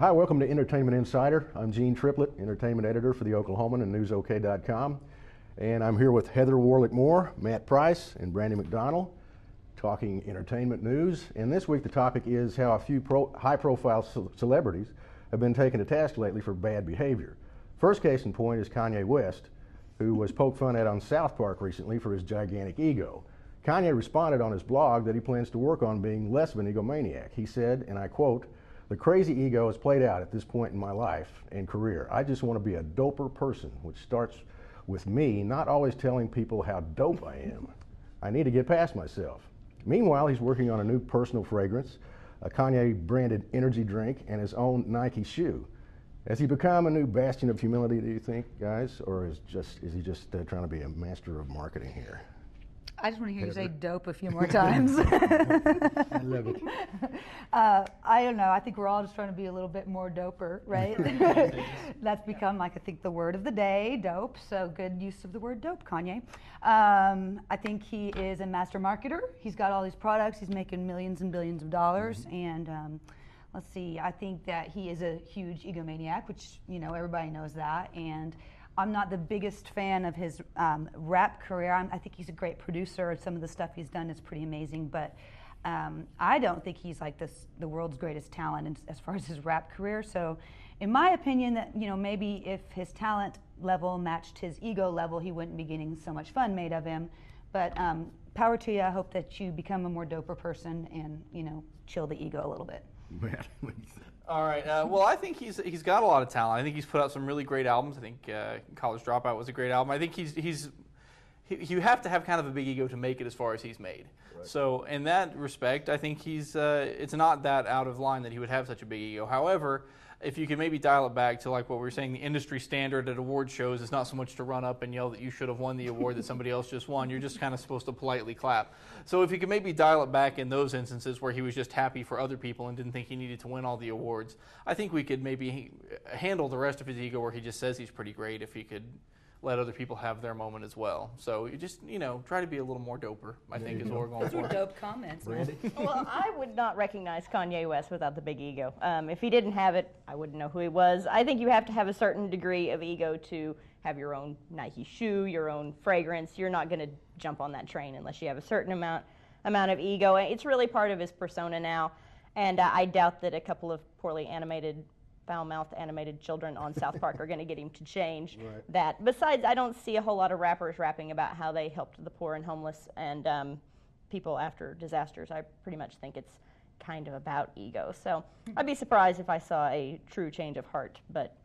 Hi, welcome to Entertainment Insider. I'm Gene Triplett, entertainment editor for the Oklahoman and NewsOK.com. And I'm here with Heather Warlick-Moore, Matt Price, and Brandy McDonald, talking entertainment news. And this week the topic is how a few high-profile celebrities have been taken to task lately for bad behavior. First case in point is Kayne West, who was poked fun at on South Park recently for his gigantic ego. Kanye responded on his blog that he plans to work on being less of an egomaniac. He said, and I quote, "The crazy ego is played out at this point in my life and career. I just want to be a doper person, which starts with me not always telling people how dope I am. I need to get past myself." Meanwhile, he's working on a new personal fragrance, a Kanye-branded energy drink, and his own Nike shoe. Has he become a new bastion of humility, do you think, guys? Or is he just trying to be a master of marketing here? I just want to hear you say dope a few more times. I love it. I don't know. I think we're all just trying to be a little bit more doper, right? That's become, like, I think, the word of the day, dope. So good use of the word dope, Kanye. I think he is a master marketer. He's got all these products. He's making millions and billions of dollars. And let's see, I think that he is a huge egomaniac, which, you know, everybody knows that. And I'm not the biggest fan of his rap career. I think he's a great producer. Some of the stuff he's done is pretty amazing, but I don't think he's like the world's greatest talent as far as his rap career. So, in my opinion, that, you know, maybe if his talent level matched his ego level, he wouldn't be getting so much fun made of him. But power to you. I hope that you become a more doper person and, you know, chill the ego a little bit. All right. Well, I think he's got a lot of talent. I think he's put out some really great albums. I think College Dropout was a great album. I think you have to have kind of a big ego to make it as far as he's made. Right. So in that respect, I think it's not that out of line that he would have such a big ego. However, if you could maybe dial it back to like what we were saying, the industry standard at award shows is not so much to run up and yell that you should have won the award that somebody else just won. You're just kind of supposed to politely clap. So if you could maybe dial it back in those instances where he was just happy for other people and didn't think he needed to win all the awards, I think we could maybe handle the rest of his ego where he just says he's pretty great if he could let other people have their moment as well. So you just, you know, try to be a little more doper, I think, is what we're going for. Those were dope comments. Well, I would not recognize Kanye West without the big ego. If he didn't have it, I wouldn't know who he was. I think you have to have a certain degree of ego to have your own Nike shoe, your own fragrance. You're not going to jump on that train unless you have a certain amount of ego. It's really part of his persona now, and I doubt that a couple of poorly animated, foul-mouthed animated children on South Park are going to get him to change that. Besides, I don't see a whole lot of rappers rapping about how they helped the poor and homeless and people after disasters. I pretty much think it's kind of about ego. So I'd be surprised if I saw a true change of heart, but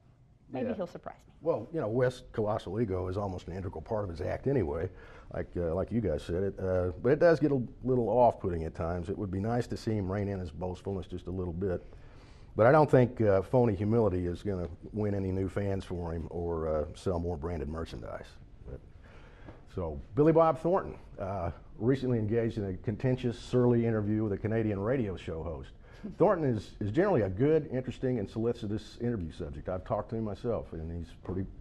maybe he'll surprise me. Well, you know, West's colossal ego is almost an integral part of his act anyway, like you guys said it. But it does get a little off-putting at times. It would be nice to see him rein in his boastfulness just a little bit. But I don't think phony humility is going to win any new fans for him or sell more branded merchandise. So Billy Bob Thornton recently engaged in a contentious, surly interview with a Canadian radio show host. Thornton is generally a good, interesting, and solicitous interview subject. I've talked to him myself, and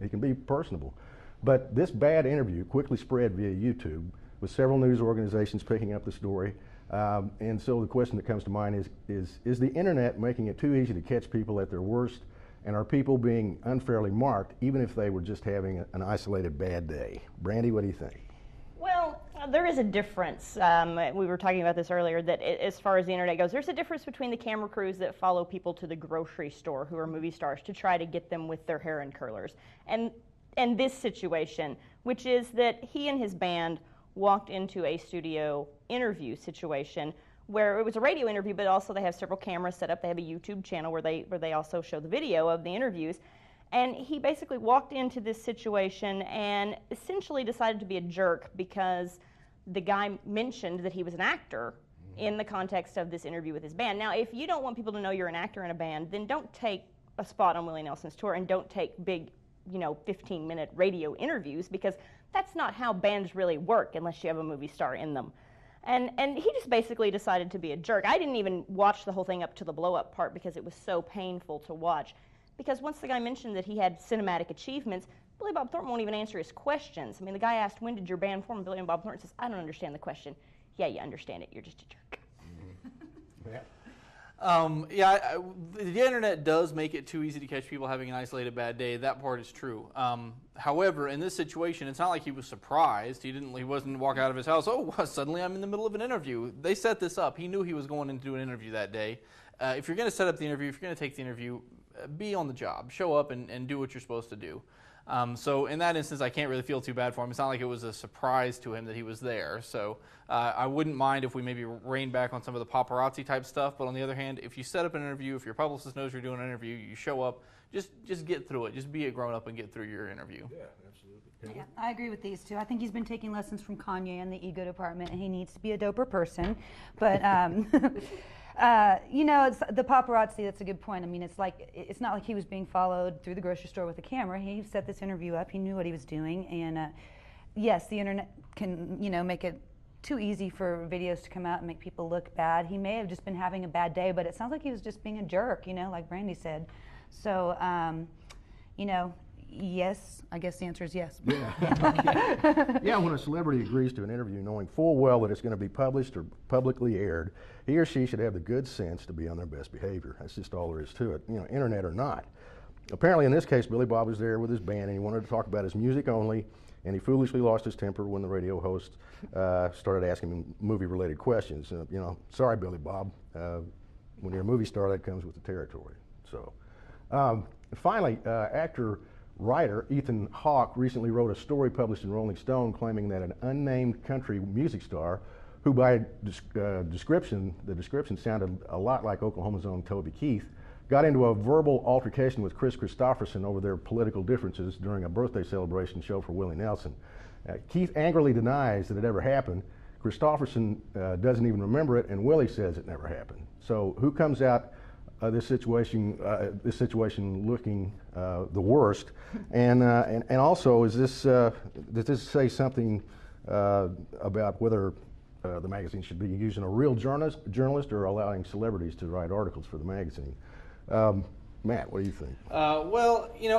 he can be personable. But this bad interview quickly spread via YouTube, with several news organizations picking up the story. And so the question that comes to mind is the internet making it too easy to catch people at their worst, and are people being unfairly marked even if they were just having an isolated bad day? Brandy, what do you think? Well, there is a difference. We were talking about this earlier, that as far as the internet goes, there's a difference between the camera crews that follow people to the grocery store who are movie stars to try to get them with their hair in curlers, and this situation, which is that he and his band walked into a studio interview situation where it was a radio interview, but also they have several cameras set up. They have a YouTube channel where they also show the video of the interviews. And he basically walked into this situation and essentially decided to be a jerk because the guy mentioned that he was an actor in the context of this interview with his band. Now, if you don't want people to know you're an actor in a band, then don't take a spot on Willie Nelson's tour and don't take big, 15-minute radio interviews, because that's not how bands really work unless you have a movie star in them. And he just basically decided to be a jerk. I didn't even watch the whole thing up to the blow-up part because it was so painful to watch. Because once the guy mentioned that he had cinematic achievements, Billy Bob Thornton won't even answer his questions. I mean, the guy asked, when did your band form? And Billy Bob Thornton says, I don't understand the question. Yeah, you understand it. You're just a jerk. Yeah. The internet does make it too easy to catch people having an isolated bad day. That part is true. However, in this situation, it's not like he was surprised. He wasn't walk out of his house. Oh, suddenly I'm in the middle of an interview. They set this up. He knew he was going in to do an interview that day. If you're going to set up the interview, if you're going to take the interview, be on the job. Show up and do what you're supposed to do. So in that instance, I can't really feel too bad for him. It's not like it was a surprise to him that he was there. So I wouldn't mind if we maybe rein back on some of the paparazzi type stuff. But on the other hand, if you set up an interview, if your publicist knows you're doing an interview, you show up, just get through it. Just be a grown up and get through your interview. Yeah, absolutely. Yeah, I agree with these two. I think he's been taking lessons from Kanye in the ego department, and he needs to be a doper person. But it's the paparazzi. That's a good point. I mean, it's not like he was being followed through the grocery store with a camera. He set this interview up. He knew what he was doing, and yes, the internet can make it too easy for videos to come out and make people look bad. He may have just been having a bad day, but it sounds like he was just being a jerk. Like Brandy said. So, yes, I guess the answer is yes. Yeah. Yeah, when a celebrity agrees to an interview knowing full well that it's going to be published or publicly aired, he or she should have the good sense to be on their best behavior. That's just all there is to it, internet or not. Apparently in this case, Billy Bob was there with his band and he wanted to talk about his music only, and he foolishly lost his temper when the radio host started asking him movie-related questions. Sorry, Billy Bob, when you're a movie star, that comes with the territory. So, finally, actor-writer Ethan Hawke recently wrote a story published in Rolling Stone claiming that an unnamed country music star, who by the description sounded a lot like Oklahoma's own Toby Keith, got into a verbal altercation with Chris Christopherson over their political differences during a birthday celebration show for Willie Nelson. Keith angrily denies that it ever happened. Christopherson doesn't even remember it, and Willie says it never happened. So who comes out this situation looking the worst? And also, does this say something about whether the magazine should be using a real journalist or allowing celebrities to write articles for the magazine? Matt, what do you think?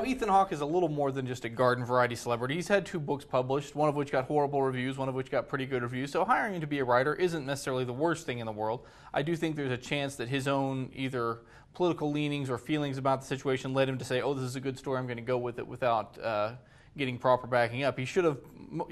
Ethan Hawke is a little more than just a garden variety celebrity. He's had 2 books published, one of which got horrible reviews, one of which got pretty good reviews. So hiring him to be a writer isn't necessarily the worst thing in the world. I do think there's a chance that his own either political leanings or feelings about the situation led him to say, oh, this is a good story, I'm going to go with it without getting proper backing up. He should have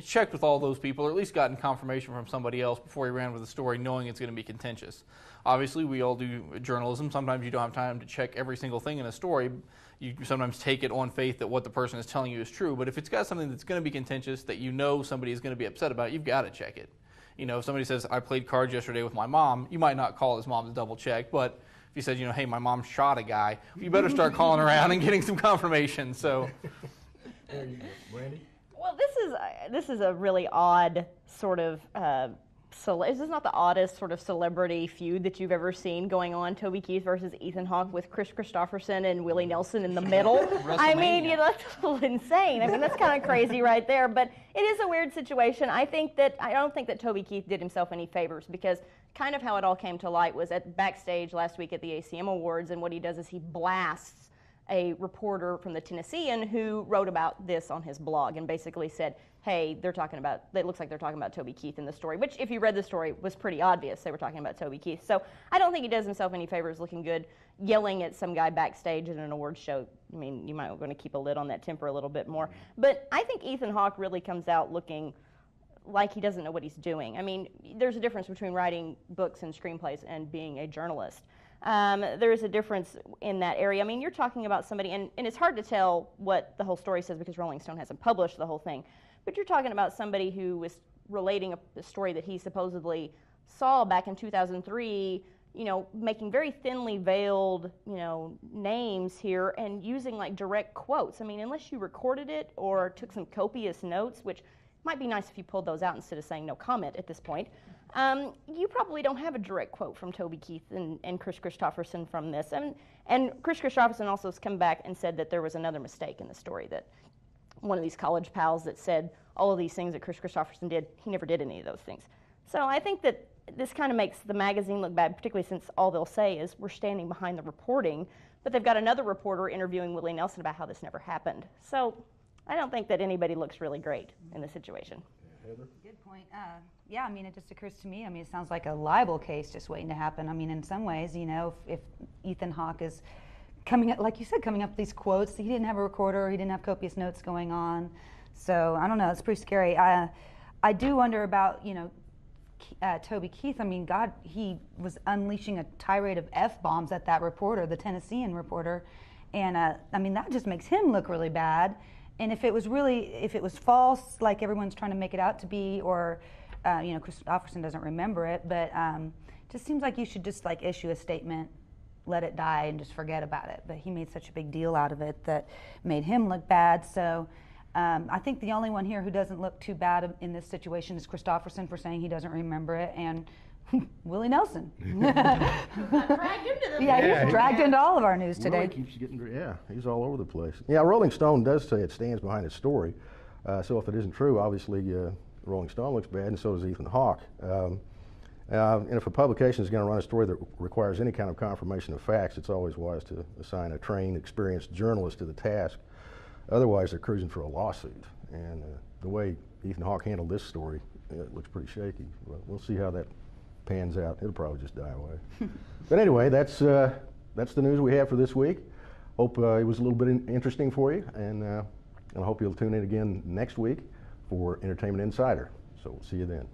checked with all those people, or at least gotten confirmation from somebody else before he ran with the story, knowing it's going to be contentious. Obviously, we all do journalism. Sometimes you don't have time to check every single thing in a story. You sometimes take it on faith that what the person is telling you is true. But if it's got something that's going to be contentious, that somebody is going to be upset about, you've got to check it. If somebody says, I played cards yesterday with my mom, you might not call his mom to double check, but if he says, hey, my mom shot a guy, you better start calling around and getting some confirmation. So, There you go. Brandy? Well, this is a really odd sort of. This is not the oddest sort of celebrity feud that you've ever seen going on. Toby Keith versus Ethan Hawke with Chris Christopherson and Willie Nelson in the middle. I mean, that's a little insane. I mean, that's kind of crazy right there. But it is a weird situation. I don't think that Toby Keith did himself any favors, because kind of how it all came to light was at backstage last week at the ACM Awards, and what he does is he blasts a reporter from the Tennessean who wrote about this on his blog and basically said, hey, it looks like they're talking about Toby Keith in the story, which if you read the story was pretty obvious they were talking about Toby Keith. So I don't think he does himself any favors looking good, yelling at some guy backstage at an awards show. I mean, you might want to keep a lid on that temper a little bit more. But I think Ethan Hawke really comes out looking like he doesn't know what he's doing. I mean, there's a difference between writing books and screenplays and being a journalist. There is a difference in that area. I mean, you're talking about somebody, and it's hard to tell what the whole story says because Rolling Stone hasn't published the whole thing, but you're talking about somebody who was relating a story that he supposedly saw back in 2003, making very thinly veiled, names here and using like direct quotes. I mean, unless you recorded it or took some copious notes, which might be nice if you pulled those out instead of saying no comment at this point. You probably don't have a direct quote from Toby Keith and Chris Christopherson from this. And Chris Christopherson also has come back and said that there was another mistake in the story, that one of these college pals that said all of these things that Chris Christopherson did, he never did any of those things. So I think that this kind of makes the magazine look bad, particularly since all they'll say is we're standing behind the reporting, but they've got another reporter interviewing Willie Nelson about how this never happened. So I don't think that anybody looks really great in this situation. Heather? Good point. Yeah, I mean, it just occurs to me. I mean, it sounds like a libel case just waiting to happen. I mean, in some ways, you know, if Ethan Hawke is coming up, like you said, coming up with these quotes, he didn't have a recorder, he didn't have copious notes going on. So I don't know. It's pretty scary. I do wonder about, you know, Toby Keith. I mean, God, he was unleashing a tirade of F-bombs at that reporter, the Tennessean reporter, and I mean, that just makes him look really bad. And if it was false, like everyone's trying to make it out to be, or, you know, Christopherson doesn't remember it, but just seems like you should just like issue a statement, let it die, and just forget about it. But he made such a big deal out of it that made him look bad. So I think the only one here who doesn't look too bad in this situation is Christopherson for saying he doesn't remember it, and Willie Nelson. Dragged into the Yeah, he's dragged into all of our news today. Willie keeps getting, he's all over the place. Yeah, Rolling Stone does say it stands behind its story. So if it isn't true, obviously Rolling Stone looks bad, and so does Ethan Hawke. And if a publication is going to run a story that requires any kind of confirmation of facts, it's always wise to assign a trained, experienced journalist to the task. Otherwise, they're cruising for a lawsuit. And the way Ethan Hawke handled this story, it looks pretty shaky. We'll see how that pans out. It'll probably just die away. But anyway, that's the news we have for this week. Hope it was a little bit interesting for you, and I hope you'll tune in again next week for Entertainment Insider. So we'll see you then.